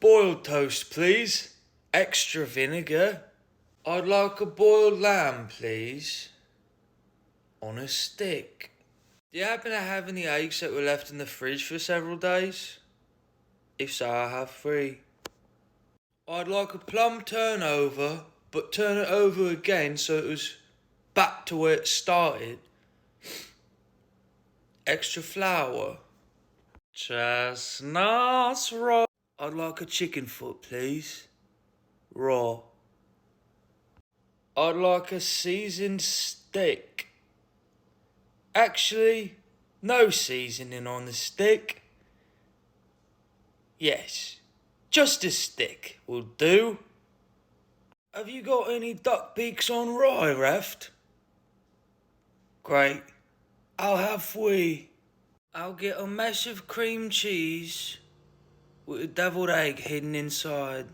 boiled toast, please. Extra vinegar. I'd like a boiled lamb, please. On a stick. Do you happen to have any eggs that were left in the fridge for several days? If so, I have 3. I'd like a plum turnover, but turn it over again so it was back to where it started. Extra flour. Chestnuts raw. I'd like a chicken foot, please. Raw. I'd like a seasoned steak. Actually, no seasoning on the stick. Yes, just a stick will do. Have you got any duck beaks on rye, Reft? Great. I'll have 3. I'll get a massive cream cheese with a deviled egg hidden inside.